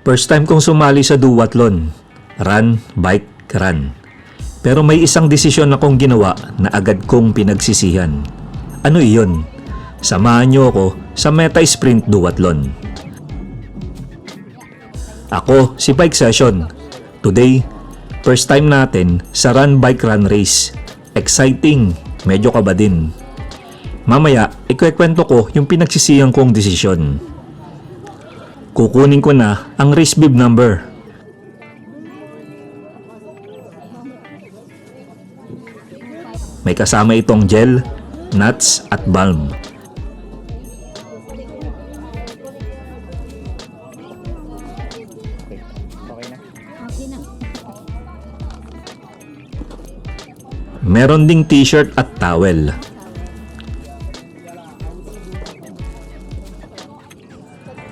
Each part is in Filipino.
First time kong sumali sa duathlon. Run, bike, run. Pero may isang desisyon akong ginawa na agad kong pinagsisihan. Ano iyon? Samahan niyo ako sa Meta Sprint Duathlon. Ako si Bike Session. Today, first time natin sa Run Bike Run Race. Exciting, medyo kaba din. Mamaya, ikwekwento ko yung pinagsisihan kong desisyon. Kukunin ko na ang race bib number. May kasama itong gel, nuts at balm. Meron ding t-shirt at towel.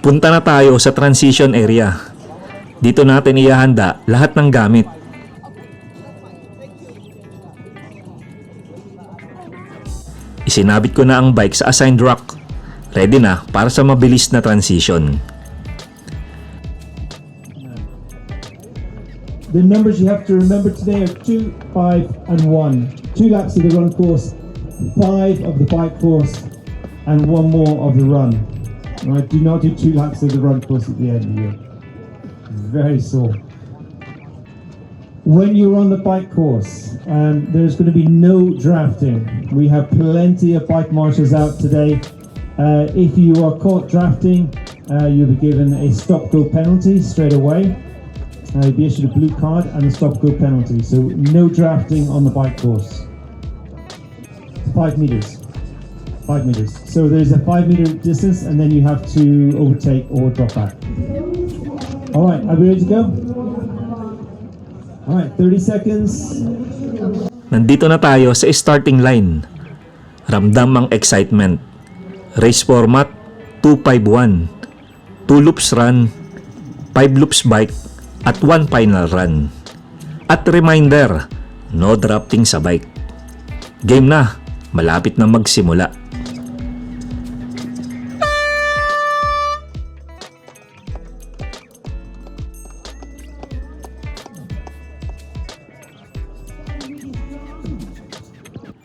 Punta na tayo sa transition area. Dito natin ihahanda lahat ng gamit. Isinabit ko na ang bike sa assigned rack. Ready na para sa mabilis na transition. The numbers you have to remember today are 2, 5 and 1. 2 laps of the run course, 5 of the bike course and 1 more of the run. Right, do not do 2 laps of the run course at the end of the year. Very sore. When you're on the bike course, there's going to be no drafting. We have plenty of bike marshals out today. If you are caught drafting, you'll be given a stop-go penalty straight away. You'll be issued a blue card and a stop-go penalty. So no drafting on the bike course. 5 meters. 5 meters. So there's a 5 meter distance and then you have to overtake or drop back. Alright, are we ready to go? Alright, 30 seconds. Nandito na tayo sa starting line. Ramdam ang excitement. Race format 251. 2 loops run, 5 loops bike, at 1 final run. At reminder, no drafting sa bike. Game na, malapit na magsimula.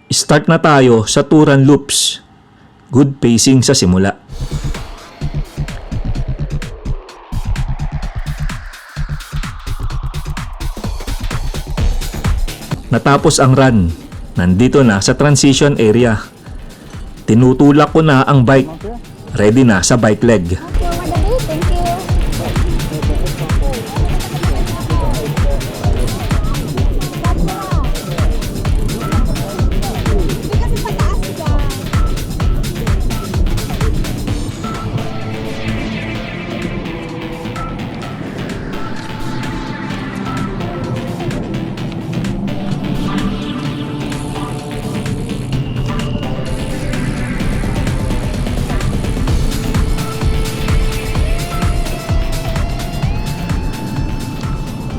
Start na tayo sa 2 run loops. Good pacing sa simula. Natapos ang run. Nandito na sa transition area. Tinutulak ko na ang bike. Ready na sa bike leg.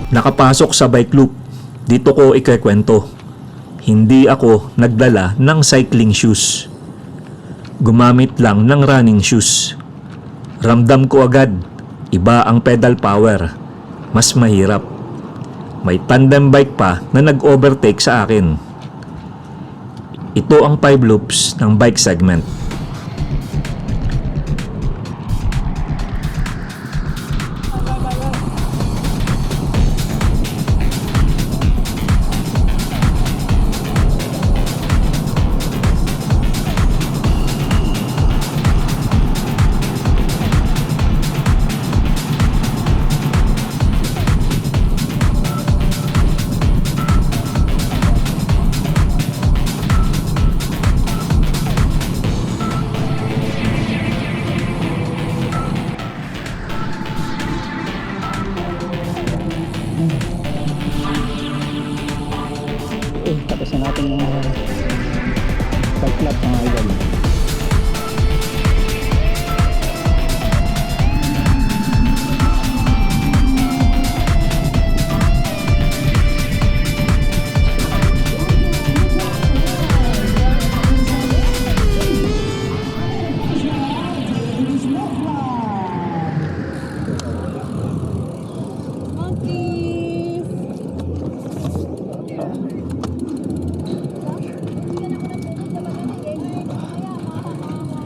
Nakapasok sa bike loop. Dito ko ikwekwento. Hindi ako nagdala ng cycling shoes. Gumamit lang ng running shoes. Ramdam ko agad, iba ang pedal power. Mas mahirap. May tandem bike pa na nag-overtake sa akin. Ito ang 5 loops ng bike segment.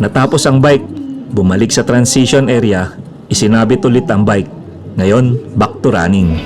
Natapos ang bike, bumalik sa transition area, isinabit ulit ang bike. Ngayon, back to running.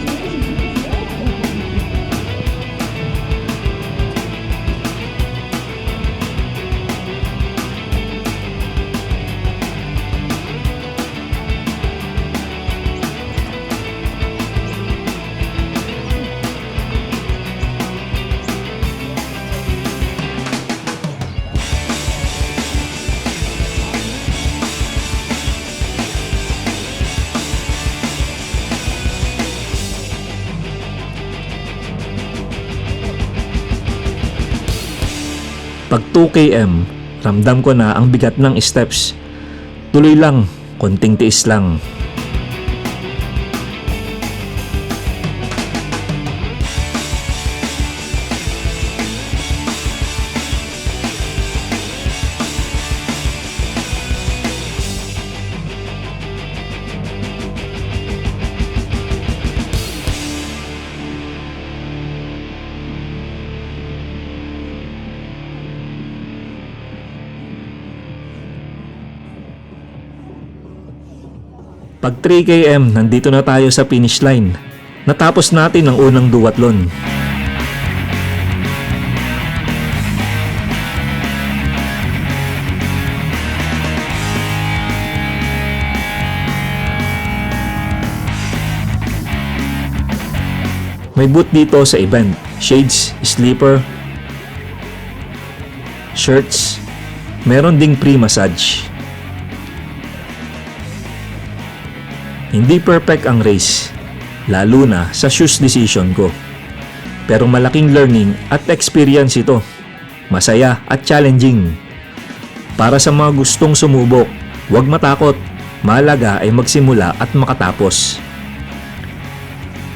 Pag 2 km, ramdam ko na ang bigat ng steps. Tuloy lang, konting tiis lang. Pag 3 km, nandito na tayo sa finish line. Natapos natin ang unang duwatlon. May booth dito sa event. Shades, sleeper, shirts, meron ding free massage. Hindi perfect ang race, lalo na sa shoes decision ko. Pero malaking learning at experience ito. Masaya at challenging. Para sa mga gustong sumubok, huwag matakot. Mahalaga ay magsimula at makatapos.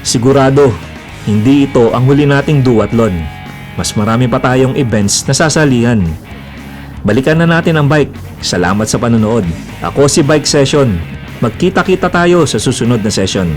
Sigurado, hindi ito ang huli nating duwatlon. Mas marami pa tayong events na sasalihan. Balikan na natin ang bike. Salamat sa panonood. Ako si Bike Session. Magkita-kita tayo sa susunod na session.